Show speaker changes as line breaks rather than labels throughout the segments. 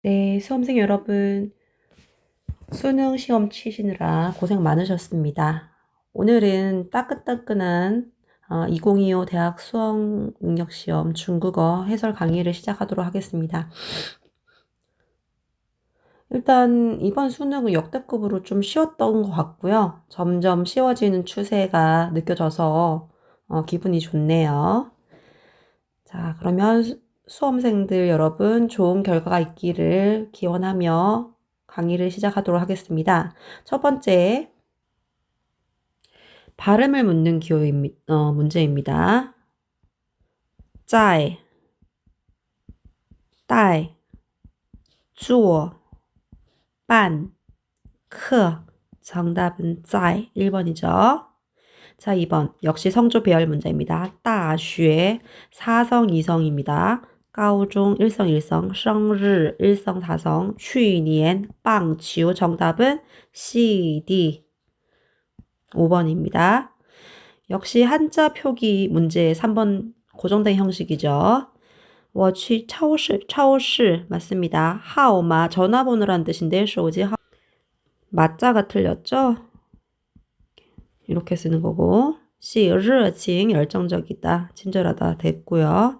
네, 수험생 여러분, 수능 시험 치시느라 고생 많으셨습니다. 오늘은 따끈따끈한 2025 대학 수험 능력 시험 중국어 해설 강의를 시작하도록 하겠습니다. 일단 이번 수능은 역대급으로 좀 쉬웠던 것 같고요. 점점 쉬워지는 추세가 느껴져서 기분이 좋네요. 자, 그러면 수험생들 여러분 좋은 결과가 있기를 기원하며 강의를 시작하도록 하겠습니다. 첫 번째, 발음을 묻는 문제입니다. 在, 带, 做, 办, 课. 정답은 在, 1번이죠. 자, 2번. 역시 성조 배열 문제입니다. 大学, 4성 2성입니다. 高中 1성 1성, 生日 1성 4성, 去年 棒球 정답은 CD 5번입니다. 역시 한자 표기 문제 3번 고정된 형식이죠. 我去超市 맞습니다. 号码 전화번호란 뜻인데 手机号 맞자가 틀렸죠? 이렇게 쓰는 거고 热情 열정적이다, 친절하다 됐고요.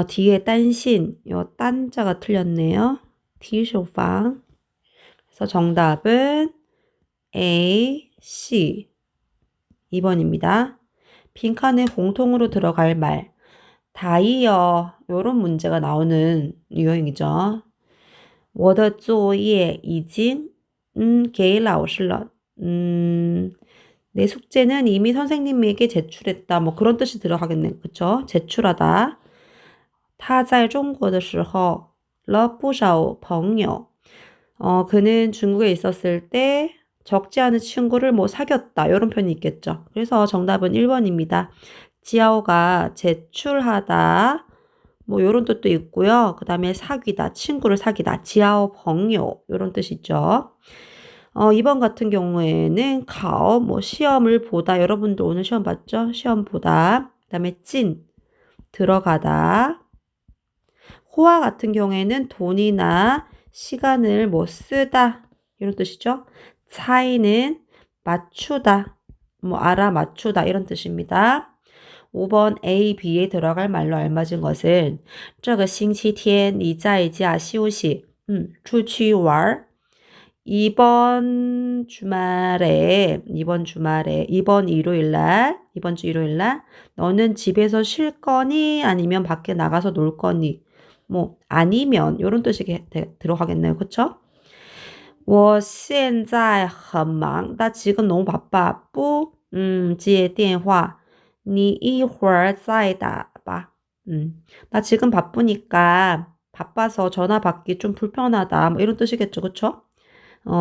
뒤에 딴신 요 딴자가 틀렸네요. 提手房 그래서 정답은 A, C 2번입니다. 빈칸에 공통으로 들어갈 말 다이어 요런 문제가 나오는 유형이죠. 我的作业已经给老师了. 내 숙제는 이미 선생님에게 제출했다. 뭐 그런 뜻이 들어가겠네. 그쵸? 제출하다. 他在中国的时候了不少朋友. 그는 중국에 있었을 때 적지 않은 친구를 뭐 사귀었다. 이런 표현이 있겠죠. 그래서 정답은 1번입니다. 지아오가 제출하다. 뭐 이런 뜻도 있고요. 그 다음에 사귀다. 친구를 사귀다. 지아오 벙요. 이런 뜻이죠. 2번 같은 경우에는 가오, 뭐 시험을 보다. 여러분도 오늘 시험 봤죠? 시험 보다. 그 다음에 찐, 들어가다. 호화 같은 경우에는 돈이나 시간을 뭐 쓰다. 이런 뜻이죠. 차이는 맞추다, 뭐 알아맞추다 이런 뜻입니다. 5번 A, B에 들어갈 말로 알맞은 것은 这个星期天你在家休息, 出去玩. 이번 주 일요일날 너는 집에서 쉴 거니 아니면 밖에 나가서 놀 거니 뭐 아니면 이런 뜻이 들어가겠네요. 그쵸? 我现在很忙. 나 지금 너무 바빠. 不接电话. 你一会儿再打吧. 나 지금 바쁘니까 바빠서 전화 받기 좀 불편하다. 뭐 이런 뜻이겠죠. 그쵸?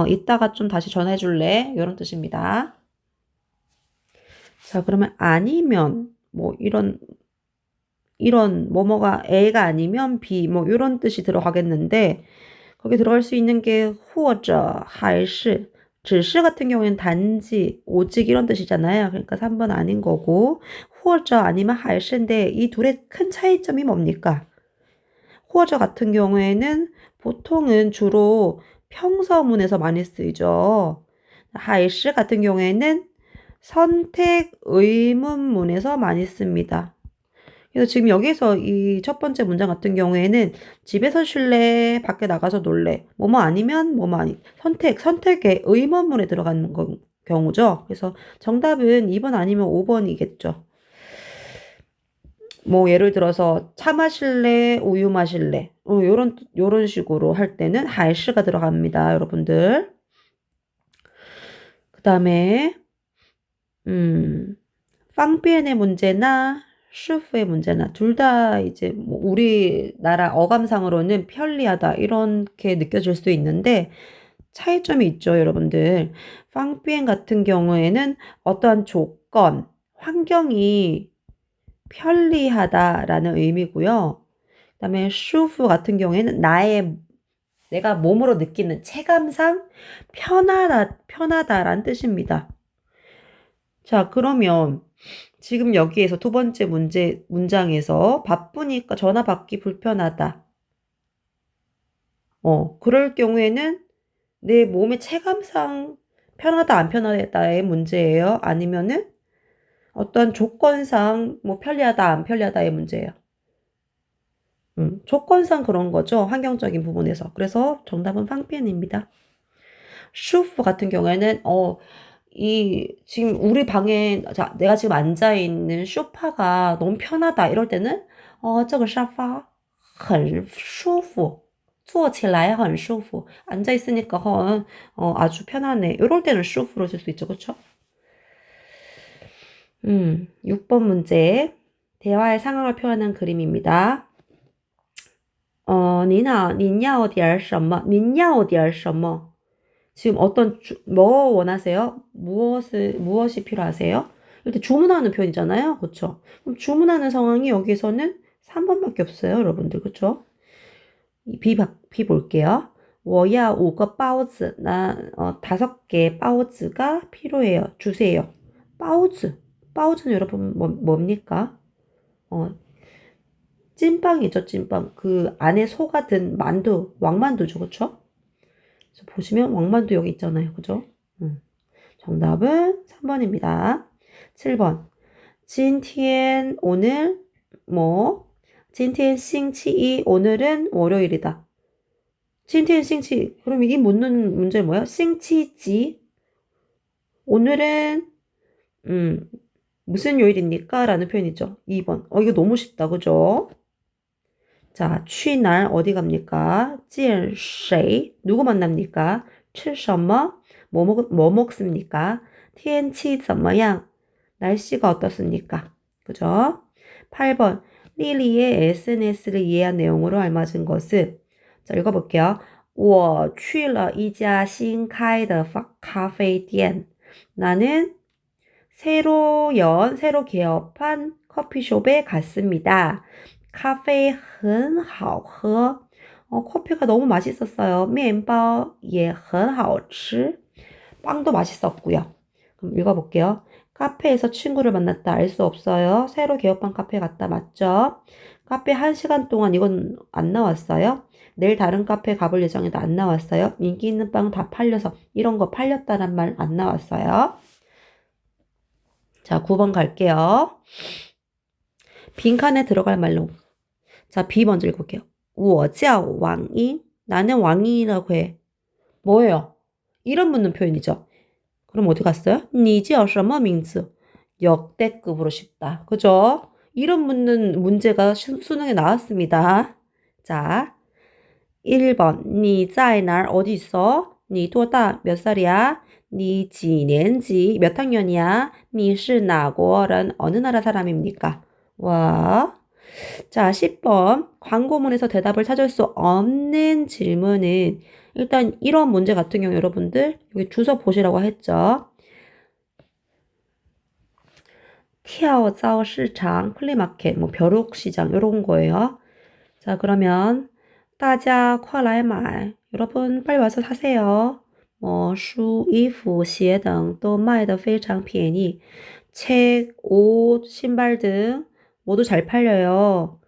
이따가 좀 다시 전화해 줄래? 이런 뜻입니다. 자, 그러면 아니면 뭐 이런 뭐뭐가 A가 아니면 B 뭐 이런 뜻이 들어가겠는데 거기 들어갈 수 있는 게 或者还是 只是 같은 경우에는 단지 오직 이런 뜻이잖아요. 그러니까 3번 아닌 거고 或者 아니면 还是인데 이 둘의 큰 차이점이 뭡니까? 或者 같은 경우에는 보통은 주로 평서문에서 많이 쓰이죠. 还是 같은 경우에는 선택 의문문에서 많이 씁니다. 그래서 지금 여기서 이 첫 번째 문장 같은 경우에는 집에서 쉴래? 밖에 나가서 놀래? 뭐뭐 아니면 뭐뭐 아니. 선택의 의문문에 들어가는 경우죠. 그래서 정답은 2번 아니면 5번이겠죠. 뭐 예를 들어서 차 마실래? 우유 마실래? 요런 식으로 할 때는 还是가 들어갑니다. 여러분들. 그 다음에 方便의 문제나 슈프의 문제나 둘 다 이제 뭐 우리나라 어감상으로는 편리하다 이렇게 느껴질 수 있는데 차이점이 있죠, 여러분들. 方便 같은 경우에는 어떠한 조건, 환경이 편리하다라는 의미고요. 그다음에 슈프 같은 경우에는 내가 몸으로 느끼는 체감상 편하다라는 뜻입니다. 자, 그러면 지금 여기에서 두 번째 문장에서 바쁘니까 전화 받기 불편하다. 그럴 경우에는 내 몸의 체감상 편하다, 안 편하다의 문제예요? 아니면은 어떤 조건상 뭐 편리하다, 안 편리하다의 문제예요? 조건상 그런 거죠. 환경적인 부분에서. 그래서 정답은 팡피엔입니다. 슈프 같은 경우에는, 지금 우리 방에, 자, 내가 지금 앉아있는 소파가 너무 편하다. 이럴 때는, 这个沙发很舒服.坐起来很舒服. 앉아있으니까, 아주 편하네. 이럴 때는 슈프로 쓸 수 있죠. 그쵸? 6번 문제. 대화의 상황을 표현한 그림입니다. 您好,您要点什么?您要点什么? 지금 뭐 원하세요? 무엇이 필요하세요? 이때 주문하는 표현이잖아요. 그쵸? 그럼 주문하는 상황이 여기서는 3번밖에 없어요. 여러분들. 그쵸? B 볼게요. 我要5个包子. 5개 바오즈가 필요해요. 주세요. 바오즈는 여러분 뭡니까? 찐빵이죠, 찐빵. 그 안에 소가 든 만두, 왕만두죠, 그쵸? 그래서 보시면 왕만두 여기 있잖아요, 그죠? 정답은 3번입니다. 7번. 今天, 오늘, 뭐, 今天星期一, 오늘은 월요일이다. 今天星期, 그럼 이 묻는 문제는 뭐야? 星期几, 오늘은, 무슨 요일입니까? 라는 표현이죠. 2번. 이거 너무 쉽다, 그죠? 자, 去哪儿 어디 갑니까? 见谁 누구 만납니까? 吃什么 뭐 먹습니까? 天气怎么样 날씨가 어떻습니까? 그죠? 8번 리리의 SNS를 이해한 내용으로 알맞은 것은 자, 읽어볼게요. 我去了一家新开的咖啡店 나는 새로 개업한 커피숍에 갔습니다. 咖啡很好喝. 커피가 너무 맛있었어요. 面包也很好吃. 빵도 맛있었고요. 그럼 읽어볼게요. 카페에서 친구를 만났다. 알 수 없어요. 새로 개업한 카페에 갔다. 맞죠? 카페 1시간 동안 이건 안 나왔어요. 내일 다른 카페 가볼 예정이다. 안 나왔어요. 인기 있는 빵 다 팔려서 이런 거 팔렸다란 말 안 나왔어요. 자, 9번 갈게요. 빈칸에 들어갈 말로. 자, B 먼저 읽어볼게요. 我叫왕인. 나는 왕인이라고 해. 뭐예요? 이름 묻는 표현이죠. 그럼 어디 갔어요? 你叫什么名字? 역대급으로 쉽다. 그죠? 이름 묻는 문제가 수능에 나왔습니다. 자, 1번. 你在哪儿? 어디 있어? 你多大? 몇 살이야? 你几年级? 몇 학년이야? 你是哪国人? 어느 나라 사람입니까? 와. 자, 10번. 광고문에서 대답을 찾을 수 없는 질문은 일단 이런 문제 같은 경우 여러분들 여기 주소 보시라고 했죠. 跳蚤市场, 플리마켓, 뭐 벼룩시장 이런 거예요. 자, 그러면 大家快来买. 여러분 빨리 와서 사세요. 뭐书, 衣服, 鞋等都卖得非常便宜. 책, 옷, 신발 등 모두 잘 팔려요.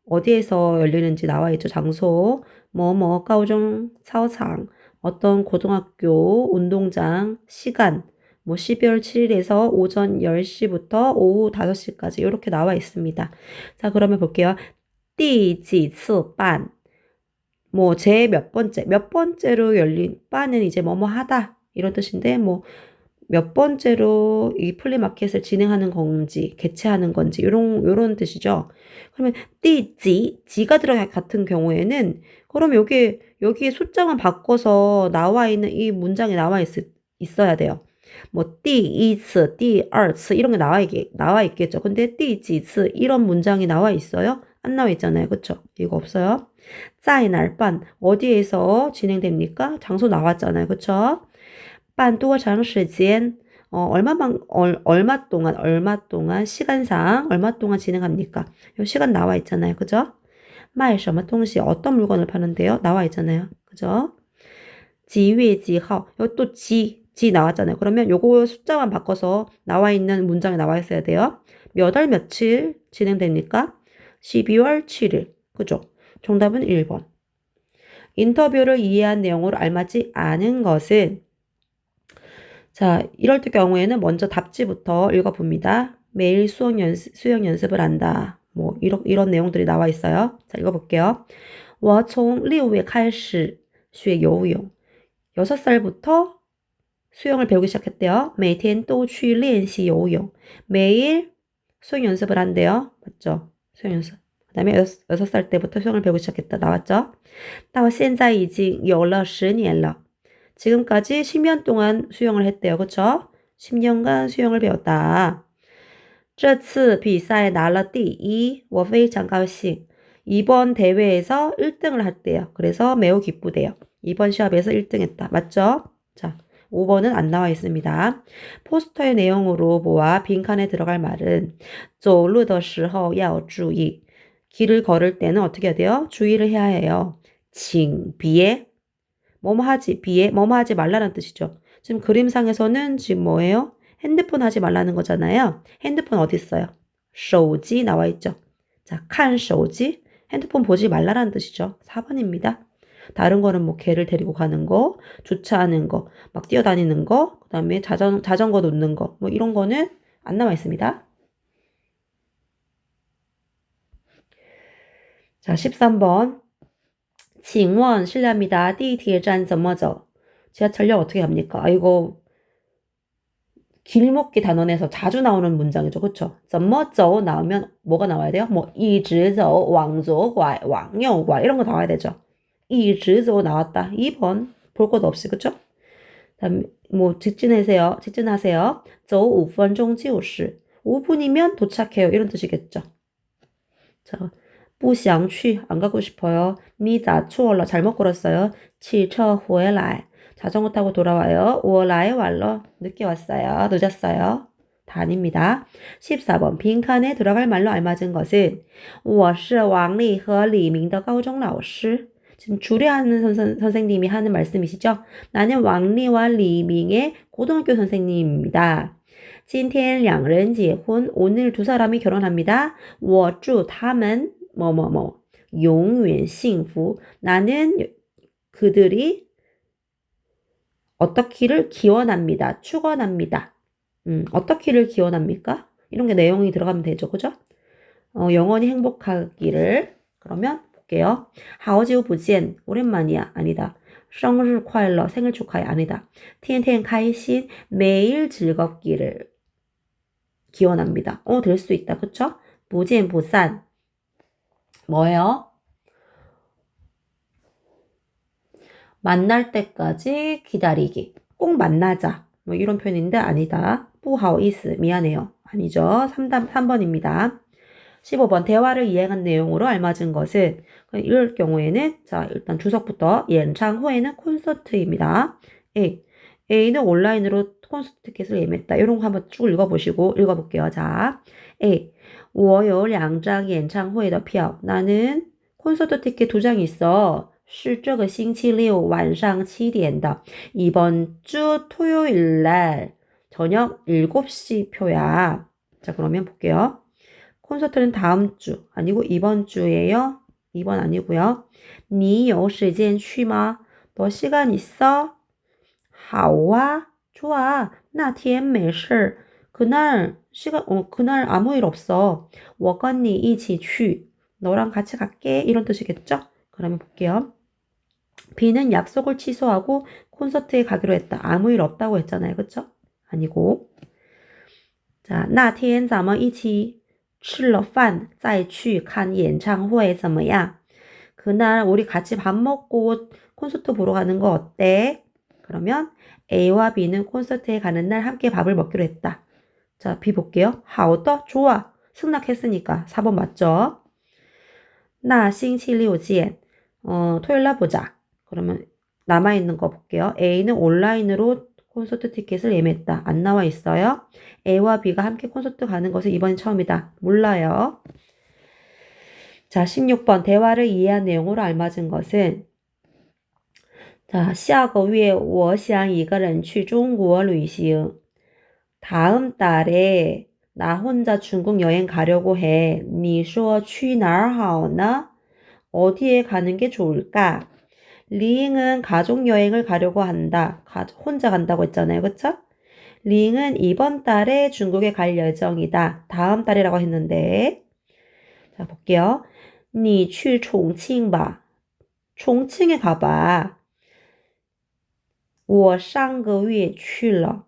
어디에서 열리는지 나와 있죠. 장소. 뭐뭐 가오종 차오장 어떤 고등학교 운동장 시간 뭐 12월 7일에서 오전 10시부터 오후 5시까지 이렇게 나와 있습니다. 자, 그러면 볼게요. 第几次办 뭐 제 몇 번째로 열린 바는 이제 뭐뭐 하다 이런 뜻인데 뭐 몇 번째로 이 플리마켓을 진행하는 건지 개최하는 건지 요런 뜻이죠. 그러면 지가 들어가 같은 경우에는 그럼 여기에 숫자만 바꿔서 나와 있는 이 문장이 있어야 돼요. 뭐 第一次, 第二次 이런 게 나와 있겠죠. 근데 第几次 이런 문장이 나와 있어요? 안 나와 있잖아요. 그쵸? 이거 없어요. 在哪儿办 어디에서 진행됩니까? 장소 나왔잖아요. 그쵸? 办多长时间 얼마 동안 시간상 얼마 동안 진행합니까? 요 시간 나와 있잖아요. 그죠? 卖什么东西 어떤 물건을 파는데요? 나와 있잖아요. 그죠? 几月几号 여기 또 지 나왔잖아요. 그러면 요거 숫자만 바꿔서 나와 있는 문장이 나와 있어야 돼요. 몇 월 며칠 진행됩니까? 12월 7일. 그죠? 정답은 1번. 인터뷰를 이해한 내용으로 알맞지 않은 것은 자, 이럴 때 경우에는 먼저 답지부터 읽어봅니다. 매일 수영 연습을 한다. 뭐 이런 내용들이 나와 있어요. 자, 읽어볼게요. 我从6月开始学游泳. 6살부터 수영을 배우기 시작했대요. 每天都去练习游泳. 매일 수영 연습을 한대요. 맞죠? 수영 연습. 그 다음에 6살 때부터 수영을 배우기 시작했다. 나왔죠? 到现在已经有了10年了. 지금까지 10년 동안 수영을 했대요. 그쵸? 10년간 수영을 배웠다. 这次比赛拿了第一,我非常高兴. 이번 대회에서 1등을 했대요. 그래서 매우 기쁘대요. 이번 시합에서 1등 했다. 맞죠? 자, 5번은 안 나와 있습니다. 포스터의 내용으로 보아 빈칸에 들어갈 말은 走路的时候要注意. 길을 걸을 때는 어떻게 해야 돼요? 주의를 해야 해요. 请别 뭐뭐 하지, 비에 뭐뭐 하지 말라는 뜻이죠. 지금 그림상에서는 지금 뭐예요? 핸드폰 하지 말라는 거잖아요. 핸드폰 어디 있어요? 手机 나와 있죠. 자, 看手机 핸드폰 보지 말라는 뜻이죠. 4번입니다. 다른 거는 뭐 개를 데리고 가는 거, 주차하는 거, 막 뛰어다니는 거, 그 다음에 자전거 놓는 거, 뭐 이런 거는 안 나와 있습니다. 자, 13번. 请问 실례합니다. 地铁站怎么走? 지하철역 어떻게 갑니까? 아, 이거 길목기 단원에서 자주 나오는 문장이죠. 그쵸? 怎么走 나오면 뭐가 나와야 돼요? 뭐 一直走, 往左拐,往右拐 이런 거 나와야 되죠. 一直走 나왔다. 2번 볼 것도 없이 그쵸? 다음 뭐 직진하세요. 走 5分钟 就是 5분이면 도착해요. 이런 뜻이겠죠. 자, 不想去, 안 가고 싶어요. 你打错了, 잘못 걸었어요. 骑车回来, 자전거 타고 돌아와요. 我来晚了, 늦게 왔어요. 늦었어요. 다 아닙니다. 14번, 빈칸에 들어갈 말로 알맞은 것은 我是王丽和李明的高中老师. 지금 주례하는 선생님이 하는 말씀이시죠? 나는 왕리와 리밍의 고등학교 선생님입니다. 今天两人结婚, 오늘 두 사람이 결혼합니다. 我祝他们뭐뭐뭐永远幸福. 나는 그들이 어떻기를 기원합니다. 축원합니다. 어떻기를 기원합니까? 이런 게 내용이 들어가면 되죠. 그죠? 영원히 행복하기를. 그러면 볼게요. 好久不见 오랜만이야. 아니다. 生日快乐 생일 축하해. 아니다. 天天开心 매일 즐겁기를 기원합니다. 될 수 있다. 그쵸? 不见不散 뭐예요? 만날 때까지 기다리기. 꼭 만나자. 뭐 이런 표현인데 아니다. 不好意思 미안해요. 아니죠. 3번입니다. 15번 대화를 이행한 내용으로 알맞은 것은 이럴 경우에는 자 일단 주석부터 演唱会는 콘서트입니다. A는 온라인으로 콘서트 티켓을 예매했다. 이런 거 한번 쭉 읽어볼게요. 자, A 我有2张演唱会的票. 나는 콘서트 티켓 2장이 있어. 是这个星期六晚上7点的. 이번 주 토요일 날 저녁 7시 표야. 자, 그러면 볼게요. 콘서트는 다음 주 아니고 이번 주예요. 2번 아니고요. 你有时间去吗? 너 시간 있어? 好啊, 좋아. 那天没事. 그날 아무 일 없어. 我跟你一起去. 너랑 같이 갈게. 이런 뜻이겠죠? 그러면 볼게요. B는 약속을 취소하고 콘서트에 가기로 했다. 아무 일 없다고 했잖아요. 그쵸? 아니고. 자, 那天咱们一起吃了饭再去看演唱会怎么样? 그날 우리 같이 밥 먹고 콘서트 보러 가는 거 어때? 그러면 A와 B는 콘서트에 가는 날 함께 밥을 먹기로 했다. 자, B 볼게요. 好的, 좋아. 승낙했으니까 4번 맞죠? 那星期六见. 토요일 날 보자. 그러면 남아있는 거 볼게요. A는 온라인으로 콘서트 티켓을 예매했다. 안 나와 있어요. A와 B가 함께 콘서트 가는 것은 이번이 처음이다. 몰라요. 자, 16번 대화를 이해한 내용으로 알맞은 것은 자, 下个月我想一个人去中国旅行. 다음 달에 나 혼자 중국 여행 가려고 해. 你说去哪儿好呢? 어디에 가는 게 좋을까? 링은 가족 여행을 가려고 한다. 혼자 간다고 했잖아요. 그쵸? 링은 이번 달에 중국에 갈 예정이다. 다음 달이라고 했는데. 자, 볼게요. 你去重庆吧. 총칭에 가봐. 我上个月去了.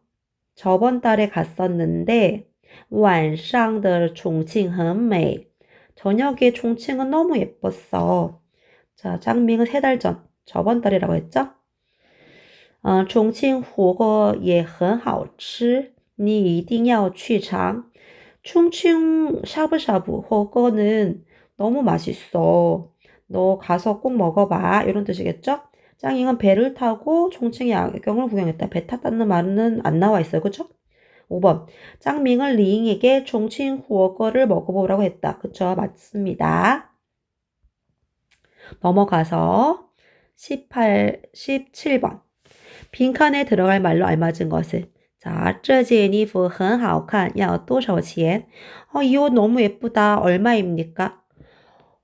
저번 달에 갔었는데 晚上的重庆很美. 저녁에 총칭은 너무 예뻤어. 자, 장밍은 3달 전. 저번 달이라고 했죠? 重庆火锅也很好吃.你一定要去尝. 충칭 샤브샤브火锅는 너무 맛있어. 너 가서 꼭 먹어봐. 이런 뜻이겠죠? 짱잉은 배를 타고 총칭의 야경을 구경했다. 배 탔다는 말은 안 나와 있어요. 그쵸? 5번. 짱밍은 리잉에게 총칭 후어거를 먹어보라고 했다. 그쵸? 맞습니다. 넘어가서 17번. 빈칸에 들어갈 말로 알맞은 것은 자, 这件衣服很好看,要多少钱? 이 옷 너무 예쁘다. 얼마입니까?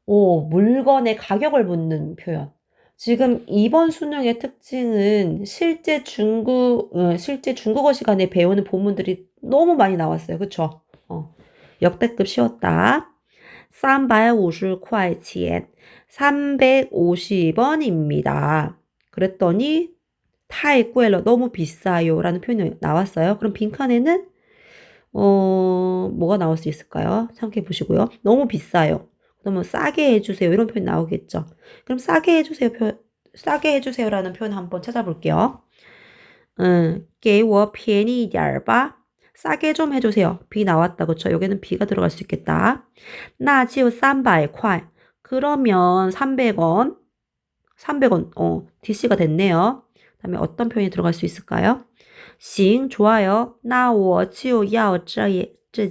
물건의 가격을 묻는 표현. 지금 이번 수능의 특징은 실제 중국어 시간에 배우는 본문들이 너무 많이 나왔어요. 그쵸? 역대급 쉬웠다. 350块钱. 350원입니다. 그랬더니 太贵了. 너무 비싸요. 라는 표현이 나왔어요. 그럼 빈칸에는 뭐가 나올 수 있을까요? 생각해 보시고요. 너무 비싸요. 그러면 싸게 해주세요. 이런 표현 나오겠죠. 그럼 싸게 해주세요라는 표현 한번 찾아볼게요. 给我便宜一点吧. 싸게 좀 해주세요. 비 나왔다. 그쵸? 여기는 비가 들어갈 수 있겠다. 那就300块. 그러면 300원. 300원. DC가 됐네요. 다음에 어떤 표현이 들어갈 수 있을까요? 行, 좋아요. 那我就要这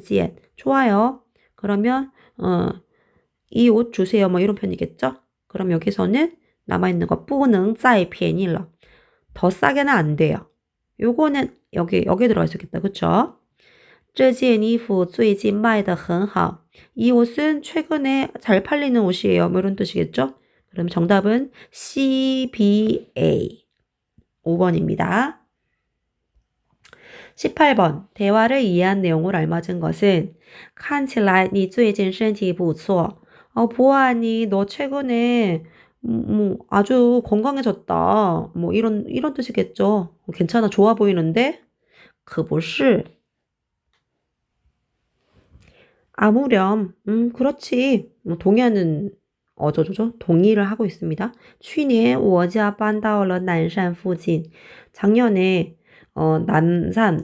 件. 좋아요. 그러면 이 옷 주세요. 뭐 이런 표현이겠죠? 그럼 여기서는 남아있는 거 不能再便宜了. 더 싸게는 안 돼요. 요거는 여기에 들어갈 수 있겠다. 그쵸? 这件衣服最近卖得很好. 이 옷은 최근에 잘 팔리는 옷이에요. 뭐 이런 뜻이겠죠? 그럼 정답은 CBA. 5번입니다. 18번. 대화를 이해한 내용을 알맞은 것은 看起来你最近身体不错. 보아하니 너 최근에 아주 건강해졌다. 뭐 이런 뜻이겠죠. 괜찮아. 좋아 보이는데? 可不是. 아무렴. 그렇지. 동의하는 어조죠. 동의를 하고 있습니다. 去年我家搬到了南山附近. 작년에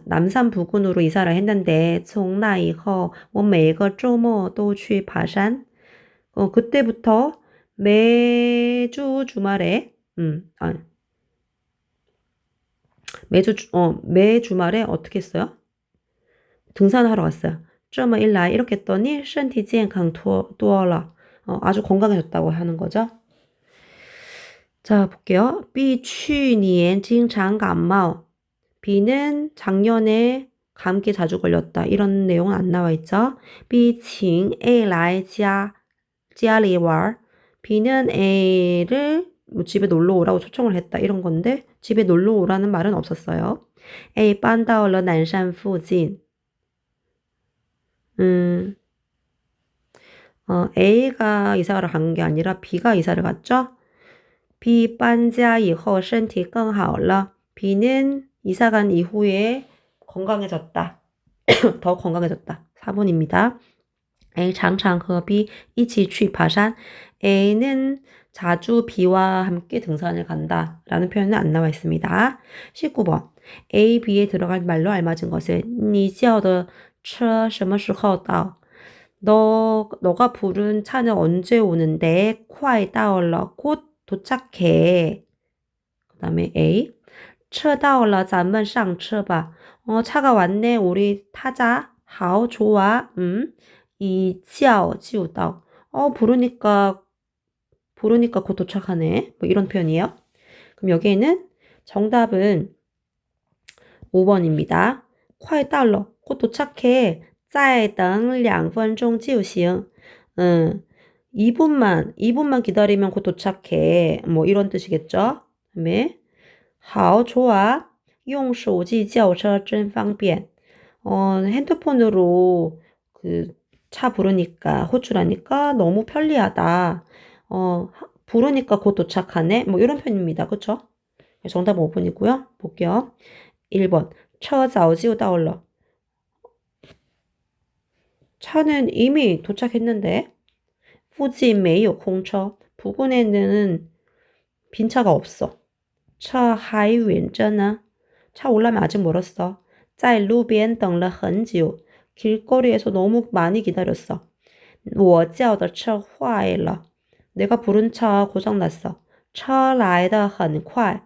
남산 부근으로 이사를 했는데 从那以后我每个周末都去爬山. 그때부터 매주 주말에 매 주말에 어떻게 했어요? 등산하러 갔어요. 这么一来 이렇게 했더니 身体健康多了. 아주 건강해졌다고 하는 거죠. 자, 볼게요. 比去年经常感冒. B는 작년에 감기 자주 걸렸다. 이런 내용은 안 나와 있죠. 比请A来家里玩. B는 A를 집에 놀러 오라고 초청을 했다. 이런 건데 집에 놀러 오라는 말은 없었어요. A 搬到了南山附近. A가 이사를 간 게 아니라 B가 이사를 갔죠? B 搬家以后身体更好了. B는 이사 간 이후에 건강해졌다. 더 건강해졌다. 4번입니다. A 常常和 B 一起去爬山. A는 자주 B와 함께 등산을 간다. 라는 표현은 안 나와 있습니다. 19번. A, B에 들어갈 말로 알맞은 것은 你叫的车什么时候到? 너가 부른 차는 언제 오는데? 快到了. 곧 도착해. 그 다음에 A. 车到了,咱们上车吧. 차가 왔네. 우리 타자. 好, 좋아. 一叫就到. 부르니까 곧 도착하네. 뭐 이런 표현이에요. 그럼 여기에는 정답은 5번입니다. 快到了. 곧 도착해. 再等2分钟就行. 2분만 기다리면 곧 도착해. 뭐 이런 뜻이겠죠? 그다음에 好, 좋아. 用手机叫车真方便. 핸드폰으로 그 차 부르니까 호출하니까 너무 편리하다. 부르니까 곧 도착하네. 뭐 이런 편입니다. 그쵸? 정답 5번이고요. 볼게요. 1번. 车早就到了. 차는 이미 도착했는데. 附近没有空车. 부근에는 빈차가 없어. 车还远着呢. 차 올라면 아직 멀었어. 在路边等了很久. 길거리에서 너무 많이 기다렸어. 我叫的车坏了. 내가 부른 차 고장났어. 车来得很快.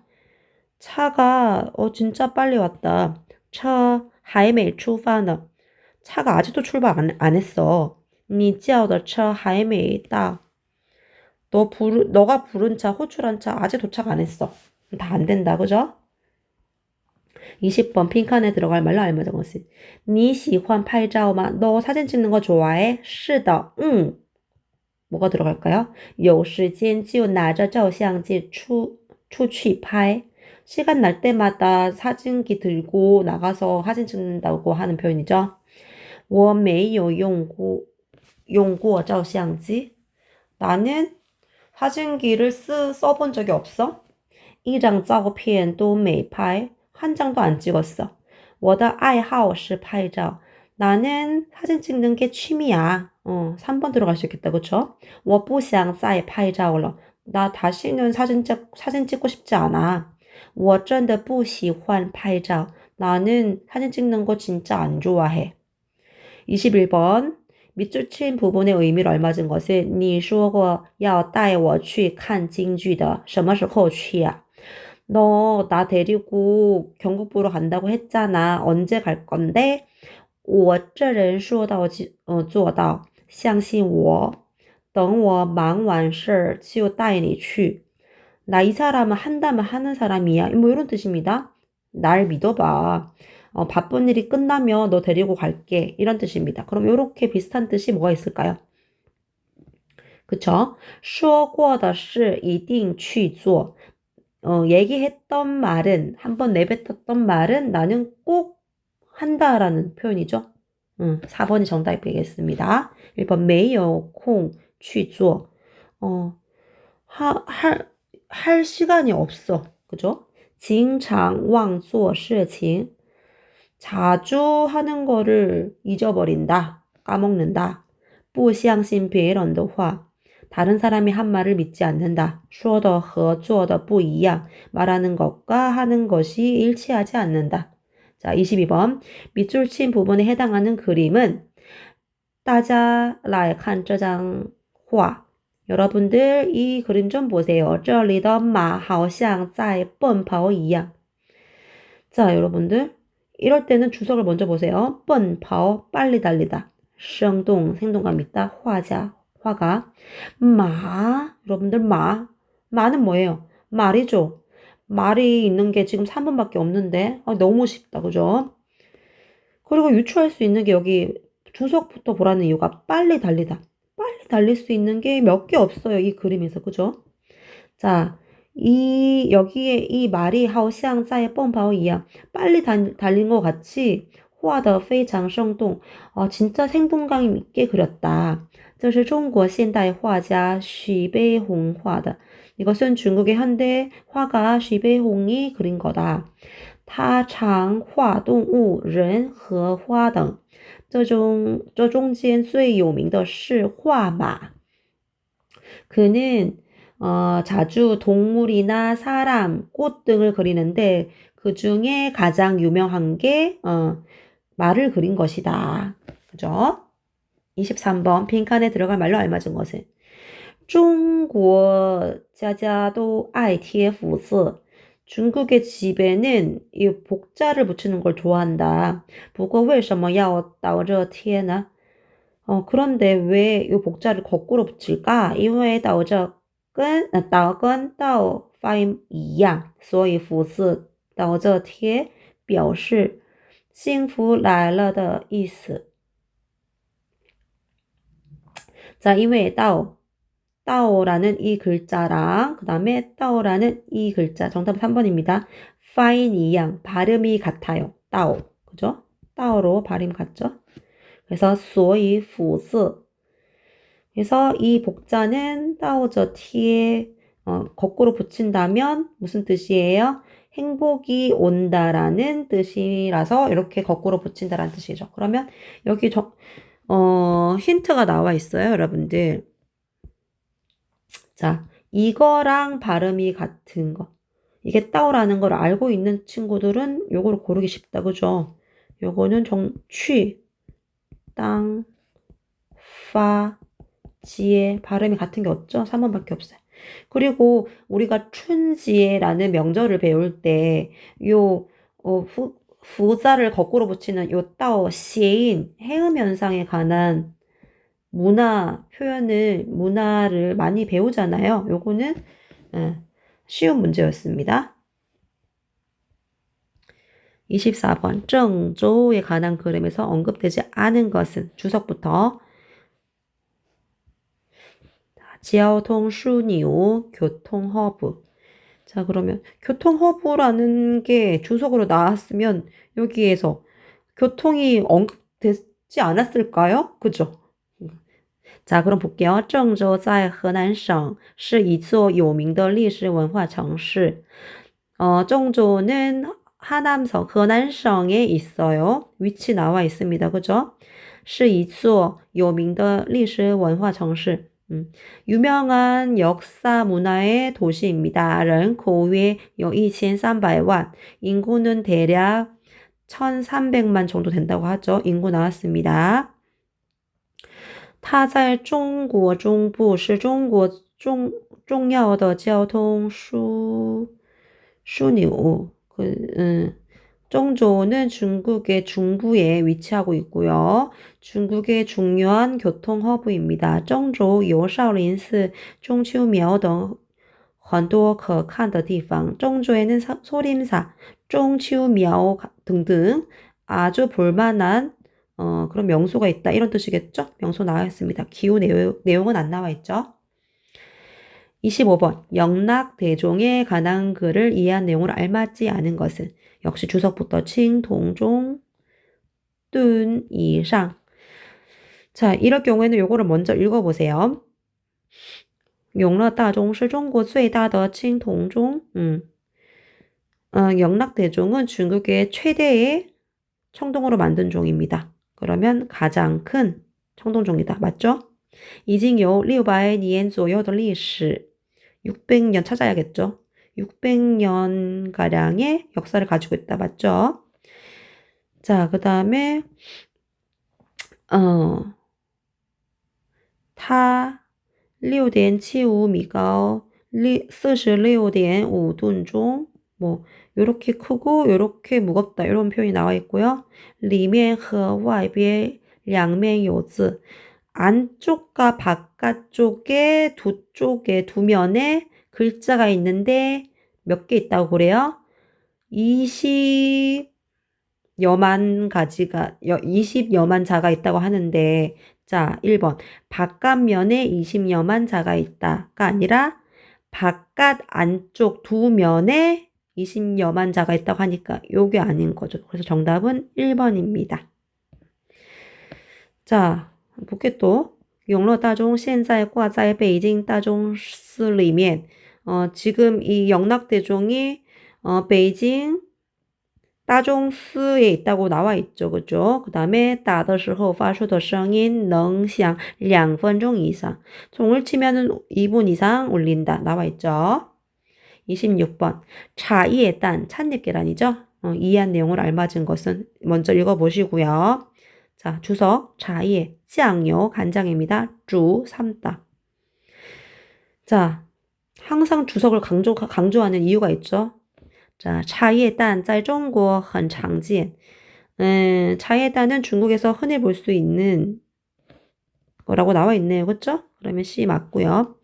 차가 진짜 빨리 왔다. 车还没出发呢. 차가 아직도 출발 안 했어. 你叫的车还没到. 너가 부른 차, 호출한 차 아직 도착 안 했어. 다 안 된다, 그죠? 20번 핑칸에 들어갈 말로 알맞은 것은 你喜欢拍照吗? 너 사진 찍는 거 좋아해? 是的, 응. 뭐가 들어갈까요? 有时间就拿着照相机出去拍. 시간 날 때마다 사진기 들고 나가서 사진 찍는다고 하는 표현이죠. 我没有用过照相机. 나는 사진기를 써본 적이 없어. 一张照片都没拍. 한 장도 안 찍었어. 我的爱好是拍照. 나는 사진 찍는 게 취미야. 3번 들어갈 수 있겠다. 그쵸? 我不想再拍照了. 나 다시는 사진 찍고 싶지 않아. 我真的不喜欢拍照. 나는 사진 찍는 거 진짜 안 좋아해. 21번. 밑줄 친 부분의 의미를 얽맞은 것은 你说过要带我去看京剧的什么时候去呀? 너 나 데리고 경국 보러 간다고 했잖아. 언제 갈 건데? 我这人说到做到,相信我.等我忙完事就带你去. 나 이 사람은 한다면 하는 사람이야. 뭐 이런 뜻입니다. 날 믿어봐. 바쁜 일이 끝나면 너 데리고 갈게. 이런 뜻입니다. 그럼 이렇게 비슷한 뜻이 뭐가 있을까요? 그쵸? 说过的事一定去做. 얘기했던 말은, 한번 내뱉었던 말은 나는 꼭 한다라는 표현이죠. 4번이 정답이겠습니다. 1번 没有空去做. 할 시간이 없어. 그죠? 经常忘做事情. 자주 하는 거를 잊어버린다. 까먹는다. 不相信别人的话. 다른 사람이 한 말을 믿지 않는다. 说的和做的不一样. 말하는 것과 하는 것이 일치하지 않는다. 자, 22번. 밑줄 친 부분에 해당하는 그림은 大家来看这张画. 여러분들 이 그림 좀 보세요. 这里的马好像在奔跑一样. 자, 여러분들 이럴 때는 주석을 먼저 보세요. 奔跑 빨리 달리다. 生动 생동감 있다. 화가. 여러분들 마는 뭐예요? 말이죠. 말이 있는 게 지금 3번밖에 없는데 너무 쉽다. 그죠? 그리고 유추할 수 있는 게 여기 주석부터 보라는 이유가 빨리 달리다. 빨리 달릴 수 있는 게 몇 개 없어요. 이 그림에서. 그죠? 자, 여기에 이 말이 好像在奔跑一样 빨리 달린 것 같이 画得非常生动. 진짜 생동감 있게 그렸다. 这是中国现代画家徐悲鸿画的. 이것은 중국의 현대 화가徐悲鸿이 그린 거다. 他常画动物,人和花等. 这中间最有名的是画马. 그는 자주 동물이나 사람, 꽃 등을 그리는데 그 중에 가장 유명한 게 말을 그린 것이다. 그죠? 23번 빈칸에 들어갈 말로 알맞은 것은 中国家家都爱贴福字. 중국의 집에는 이 복자를 붙이는 걸 좋아한다. 不过为什么要倒着贴呢? 그런데 왜 이 복자를 거꾸로 붙일까? 因为倒着跟倒发音一样，所以福字倒着贴表示幸福来了的意思。자, 因为倒 따오라는 이 글자랑 그 다음에 따오라는 이 글자 정답은 3번입니다. 파인 이양 발음이 같아요. 따오 그죠? 따오로 발음 같죠? 그래서 所以辅스 그래서 이 복자는 따오저 티에 거꾸로 붙인다면 무슨 뜻이에요? 행복이 온다라는 뜻이라서 이렇게 거꾸로 붙인다라는 뜻이죠. 그러면 여기 힌트가 나와 있어요, 여러분들. 자, 이거랑 발음이 같은 거. 이게 따오라는 걸 알고 있는 친구들은 요거를 고르기 쉽다, 그죠? 요거는 취, 땅, 파, 지에 발음이 같은 게 없죠? 3번밖에 없어요. 그리고 우리가 춘지에라는 명절을 배울 때 요 부자를 거꾸로 붙이는 요 따오 시인 해음 현상에 관한 문화를 많이 배우잖아요. 요거는 쉬운 문제였습니다. 24번 정조에 관한 그림에서 언급되지 않은 것은 주석부터 지하통枢纽 교통허브. 자, 그러면 교통허브라는 게 주석으로 나왔으면 여기에서 교통이 언급되지 않았을까요? 그죠? 자, 그럼 볼게요. 郑州在河南省是一座有名的历史文化城市.郑州는 하남성,河南省에 있어요. 위치 나와 있습니다. 그죠? 是一座有名的历史文化城市. 유명한 역사 문화의 도시입니다. 人口约有1300만, 인구는 대략 1300만 정도 된다고 하죠. 인구 나왔습니다. 它在中国中部是中国重要的交通枢纽. 정조는 중국의 중부에 위치하고 있고요. 중국의 중요한 교통 허브입니다. 정조, 요샤오린스, 종치우미ao 등 很多可看的地方. 정조에는 소림사, 종치우미ao 등등 아주 볼만한 그런 명소가 있다. 이런 뜻이겠죠? 명소 나와 있습니다. 기호 내용은 안 나와 있죠? 25번 영락대종에 관한 글을 이해한 내용으로 알맞지 않은 것은 역시 주석부터 칭동종 뚠 이상. 자, 이럴 경우에는 요거를 먼저 읽어보세요. 영락다종 是中国最大的青铜钟. 영락대종은 중국의 최대의 청동으로 만든 종입니다. 그러면 가장 큰 청동종이다. 맞죠? 已经有600年左右的历史. 600년 찾아야겠죠? 600년가량의 역사를 가지고 있다. 맞죠? 자, 그 다음에 타 6.75米高 46.5吨重 뭐 요렇게 크고 요렇게 무겁다 이런 표현이 나와 있고요. 里面和外边两面有字 안쪽과 바깥쪽에 두 쪽에 두 면에 글자가 있는데 몇 개 있다고 그래요? 20여만 자가 있다고 하는데 자, 1번 바깥면에 20여만 자가 있다가 아니라 바깥 안쪽 두 면에 20여만 자가 있다고 하니까 요게 아닌 거죠. 그래서 정답은 1번입니다. 자, 볼게 또. 永乐大钟现在挂在北京大钟寺里面. 지금 이 영락대종이 베이징大钟寺에 있다고 나와 있죠. 그죠? 그 다음에 打的时候发出的声音能响2分钟 이상. 종을 치면은 2분 이상 울린다. 나와 있죠. 26번. 차이에단, 찻잎 계란이죠? 이해한 내용을 알맞은 것은 먼저 읽어보시고요. 자, 주석, 차이에, 짱요, 간장입니다. 주, 삶다. 자, 항상 주석을 강조하는 이유가 있죠. 자, 차이에단, 在中国很常见. 차이에단은 중국에서 흔히 볼 수 있는 거라고 나와 있네요. 그쵸? 그러면 C 맞고요.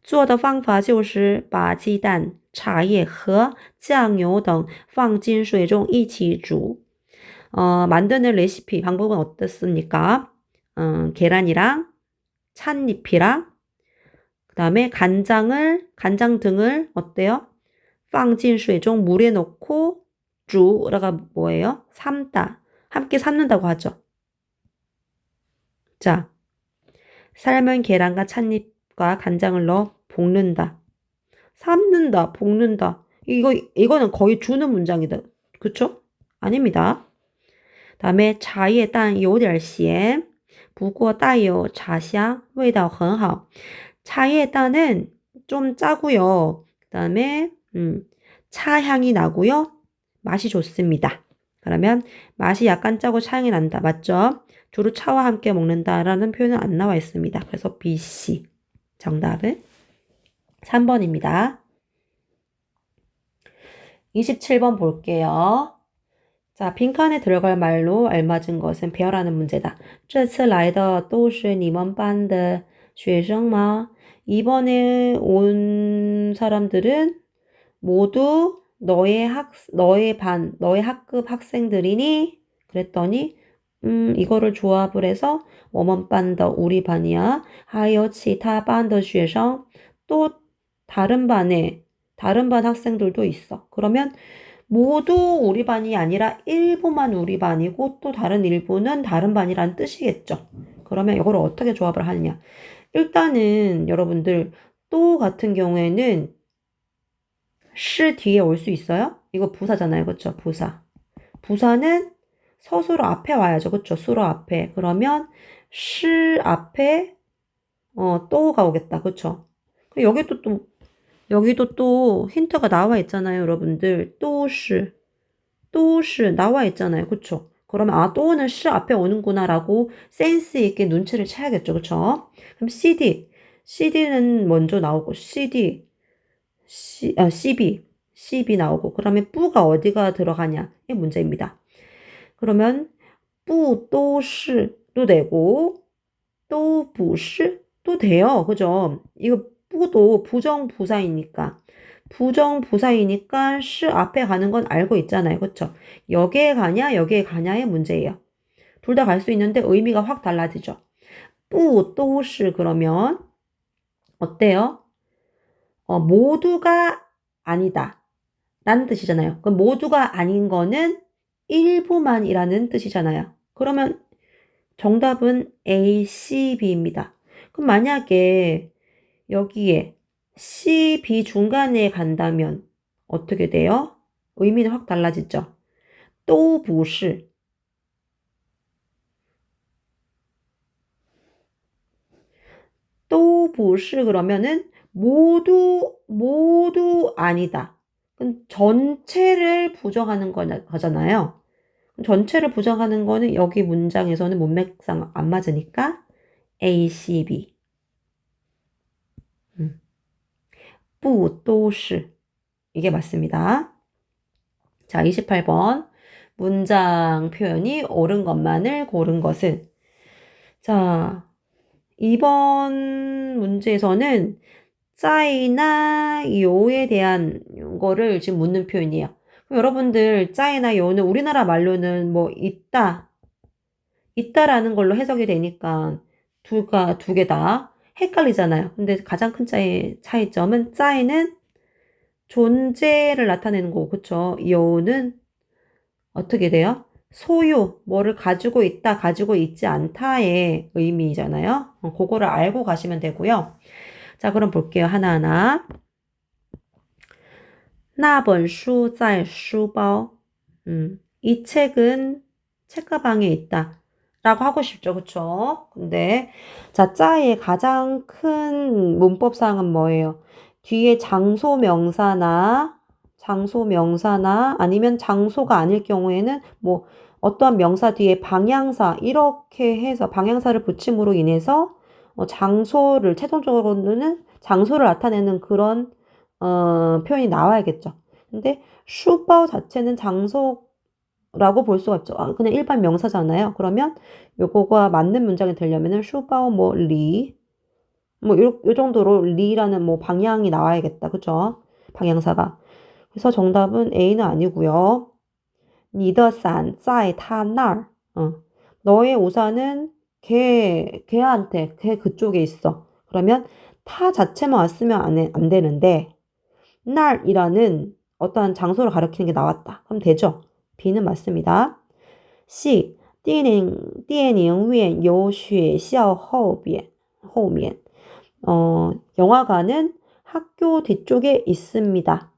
做的方法就是把鸡蛋、茶叶和酱油等放进水中一起煮. 만드는 레시피 방법은 어떻습니까? 계란이랑 찻잎이랑 그 그다음에 간장 등을 어때요? 放进水中 물에 넣고 煮라가 뭐예요? 삶다. 함께 삶는다고 하죠. 자, 삶은 계란과 찻잎과 간장을 넣어 볶는다. 삶는다, 볶는다. 이거는 거의 주는 문장이다. 그쵸? 아닙니다. 다음에 茶叶蛋有点咸不过带有茶香味道很好 茶叶蛋은 좀 짜고요. 그다음에 차 향이 나고요. 맛이 좋습니다. 그러면 맛이 약간 짜고 차 향이 난다. 맞죠? 주로 차와 함께 먹는다라는 표현은 안 나와 있습니다. 그래서 BC. 정답은 3번입니다. 27번 볼게요. 자, 빈칸에 들어갈 말로 알맞은 것은 배열하는 문제다. 这次来的都是你们班的学生吗? 이번에 온 사람들은 모두 너의 학급 학생들이니? 그랬더니 이거를 조합을 해서 我们班的 우리 반이야. 还有其他班的学生 또 다른 반 학생들도 있어. 그러면 모두 우리 반이 아니라 일부만 우리 반이고 또 다른 일부는 다른 반이라는 뜻이겠죠. 그러면 이걸 어떻게 조합을 하느냐. 일단은 여러분들 또 같은 경우에는 시 뒤에 올 수 있어요? 이거 부사잖아요. 그렇죠? 부사. 부사는 서술어 앞에 와야죠. 그렇죠? 수로 앞에. 그러면 시 앞에 또가 오겠다. 그렇죠? 여기도 또 힌트가 나와 있잖아요, 여러분들. 또시 나와 있잖아요. 그쵸? 그러면 또는 시 앞에 오는구나라고 센스 있게 눈치를 채야겠죠. 그쵸? 그럼 CD는 먼저 나오고 CB 나오고 그러면 뿌가 어디가 들어가냐? 이게 문제입니다. 그러면 뿌, 또시도 되고 또 부시도 돼요. 그죠? 이거 뿌도 부정부사이니까 시 앞에 가는 건 알고 있잖아요. 그쵸? 여기에 가냐의 문제예요. 둘 다 갈 수 있는데 의미가 확 달라지죠. 뿌, 또시 그러면 어때요? 모두가 아니다 라는 뜻이잖아요. 그럼 모두가 아닌 거는 일부만이라는 뜻이잖아요. 그러면 정답은 A, C, B입니다. 그럼 만약에 여기에 C, B 중간에 간다면 어떻게 돼요? 의미는 확 달라지죠. 또 부시. 또 부시 그러면은 모두 아니다. 그럼 전체를 부정하는 거잖아요. 전체를 부정하는 거는 여기 문장에서는 문맥상 안 맞으니까 A, C, B. 不都是 이게 맞습니다. 자, 28번 문장 표현이 옳은 것만을 고른 것은 자, 이번 문제에서는 짜이나 요에 대한 거를 지금 묻는 표현이에요. 그럼 여러분들 짜이나 요는 우리나라 말로는 뭐 있다라는 걸로 해석이 되니까 두 개 다 헷갈리잖아요. 근데 가장 큰 차이점은 짜이는 존재를 나타내는 거고, 그쵸? 요는 어떻게 돼요? 소유, 뭐를 가지고 있다, 가지고 있지 않다의 의미잖아요. 그거를 알고 가시면 되고요. 자, 그럼 볼게요. 하나하나. 那本书在书包. 이 책은 책가방에 있다. 라고 하고 싶죠. 그쵸? 근데 자, 짜의 가장 큰 문법상은 뭐예요? 뒤에 장소 명사나 아니면 장소가 아닐 경우에는 뭐 어떠한 명사 뒤에 방향사 이렇게 해서 방향사를 붙임으로 인해서 장소를 최종적으로는 장소를 나타내는 그런 표현이 나와야겠죠. 근데 슈퍼 자체는 장소라고 볼 수가 없죠. 그냥 일반 명사잖아요. 그러면 요거가 맞는 문장이 되려면은 슈퍼 뭐 리, 뭐 요 정도로 리라는 뭐 방향이 나와야겠다. 그죠? 방향사가. 그래서 정답은 A는 아니고요. 你的伞在他那儿. 너의 우산은 걔 그쪽에 있어. 그러면 타 자체만 왔으면 안 되는데 날이라는 어떠한 장소를 가리키는 게 나왔다. 그럼 되죠? B는 맞습니다. C. 电影院有学校后面. 영화관은 학교 뒤쪽에 있습니다.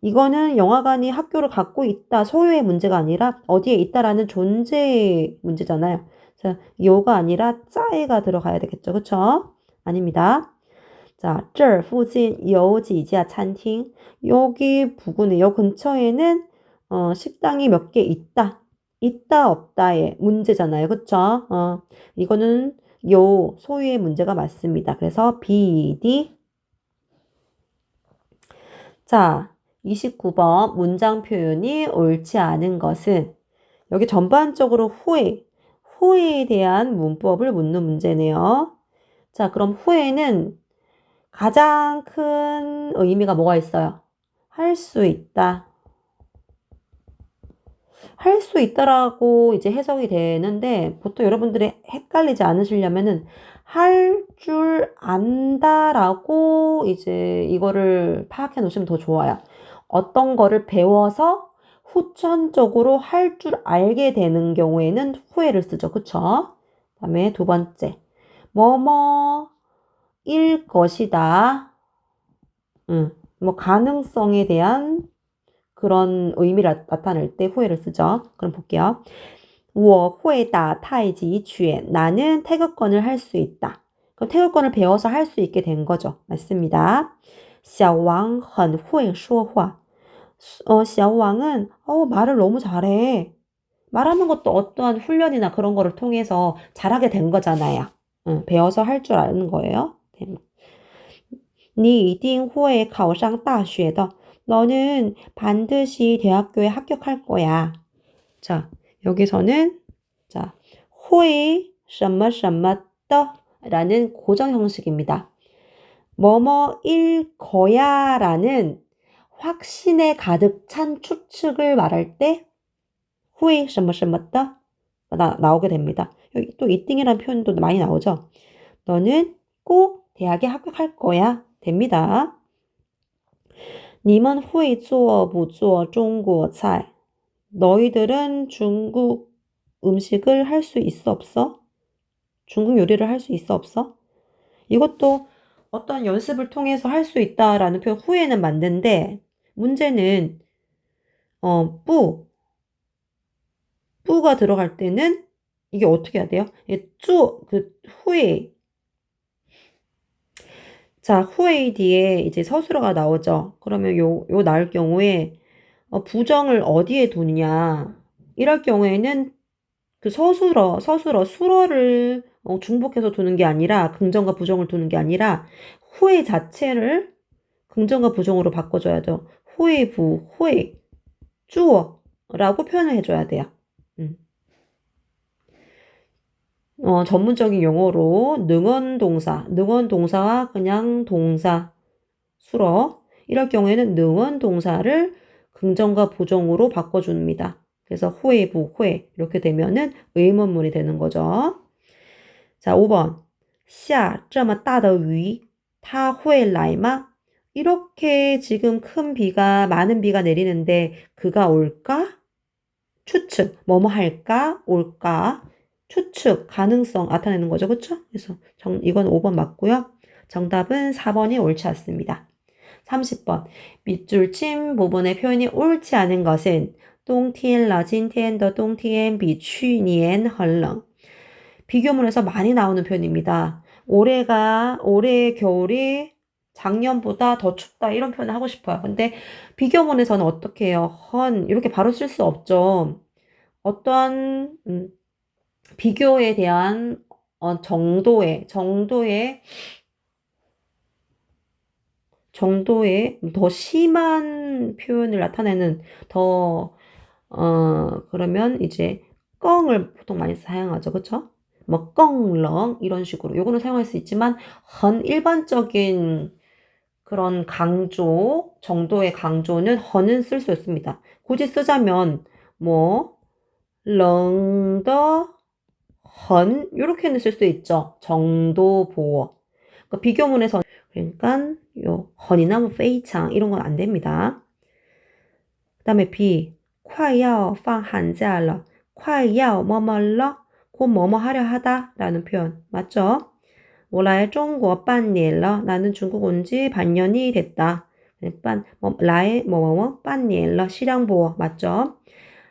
이거는 영화관이 학교를 갖고 있다, 소유의 문제가 아니라 어디에 있다라는 존재의 문제잖아요. 그래서 요가 아니라 짜에가 들어가야 되겠죠. 그쵸? 아닙니다. 자, 这附近有几家餐厅. 여기 부근에, 요 근처에는 식당이 몇 개 있다. 있다 없다의 문제잖아요. 그쵸? 이거는 요 소유의 문제가 맞습니다. 그래서 B, D. 자, 29번 문장 표현이 옳지 않은 것은 여기 전반적으로 후회에 대한 문법을 묻는 문제네요. 자, 그럼 후회는 가장 큰 의미가 뭐가 있어요? 할 수 있다. 할 수 있다라고 이제 해석이 되는데 보통 여러분들이 헷갈리지 않으시려면은 할 줄 안다라고 이제 이거를 파악해 놓으시면 더 좋아요. 어떤 거를 배워서 후천적으로 할 줄 알게 되는 경우에는 후회를 쓰죠. 그쵸? 다음에 두 번째. 뭐뭐일 것이다. 뭐 가능성에 대한 그런 의미를 나타낼 때 후회를 쓰죠. 그럼 볼게요. 我会打太极拳. 나는 태극권을 할 수 있다. 그럼 태극권을 배워서 할 수 있게 된 거죠. 맞습니다. 小王很会说话. 小왕은 말을 너무 잘해. 말하는 것도 어떠한 훈련이나 그런 거를 통해서 잘하게 된 거잖아요. 배워서 할 줄 아는 거예요. 你一定会考上大学的. 너는 반드시 대학교에 합격할 거야. 자, 여기서는 자, 会什么什么的라는 고정 형식입니다. 뭐뭐일 거야라는 확신에 가득 찬 추측을 말할 때 会什么什么的 나오게 됩니다. 여기 또 이띵이라는 표현도 많이 나오죠. 너는 꼭 대학에 합격할 거야. 됩니다. 你们会做不做中国菜? 너희들은 중국 음식을 할 수 있어 없어? 중국 요리를 할 수 있어 없어? 이것도 어떤 연습을 통해서 할 수 있다라는 표현 후에는 맞는데 문제는 뿌가 들어갈 때는 이게 어떻게 해야 돼요? 후에 자, 후에 뒤에 이제 서술어가 나오죠. 그러면 요 나올 경우에 부정을 어디에 두느냐. 이럴 경우에는 그 수어를 중복해서 두는 게 아니라 긍정과 부정을 두는 게 아니라 후에 자체를 긍정과 부정으로 바꿔줘야죠. 후에 주어라고 표현을 해줘야 돼요. 전문적인 용어로 능원동사와 그냥 동사, 수어 이럴 경우에는 능원동사를 긍정과 부정으로 바꿔줍니다. 그래서 후에 이렇게 되면은 의문문이 되는 거죠. 자, 5번 下这么大的雨它会来吗? 이렇게 지금 많은 비가 내리는데 그가 올까? 추측, 뭐뭐 할까? 올까? 추측, 가능성 나타내는 거죠. 그쵸? 그래서 이건 5번 맞고요. 정답은 4번이 옳지 않습니다. 30번. 밑줄 친 부분의 표현이 옳지 않은 것은 冬天了今天的冬天比去年很冷. 비교문에서 많이 나오는 표현입니다. 올해의 겨울이 작년보다 더 춥다 이런 표현을 하고 싶어요. 근데 비교문에서는 어떻게 해요? 이렇게 바로 쓸 수 없죠. 어떠한 비교에 대한 정도의 더 심한 표현을 나타내는 그러면 이제 껑을 보통 많이 사용하죠. 그쵸? 뭐 껑렁 이런 식으로 요거는 사용할 수 있지만 일반적인 그런 정도의 강조는 헌은 쓸 수 있습니다. 굳이 쓰자면 뭐 렁더 헌 이렇게는 쓸 수 있죠. 정도 보어. 그러니까 비교문에서 그러니까 요 허니나무 페이창 이런 건 안 됩니다. 그 다음에 B 快要放寒假了快要뭐뭐러 곧 뭐뭐 하려 하다 라는 표현 맞죠? 我来中国半年了 나는 중국 온 지 반년이 됐다. 라의 뭐뭐뭐 半年了 실향보어 맞죠?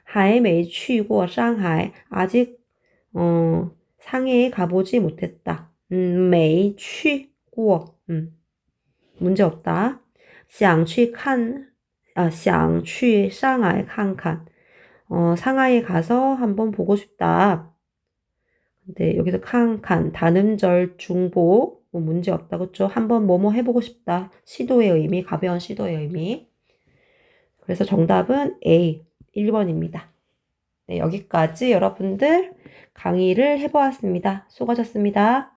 还没去过上海 아직 상해에 가보지 못했다. 没去过 문제 없다. 想去上海看看 상하이에 가서 한번 보고 싶다. 근데 여기서 칸칸 단음절 중복 뭐 문제 없다 그쵸? 한번 뭐뭐 해보고 싶다. 시도의 의미, 가벼운 시도의 의미. 그래서 정답은 A 1번입니다. 네, 여기까지 여러분들 강의를 해보았습니다. 수고하셨습니다.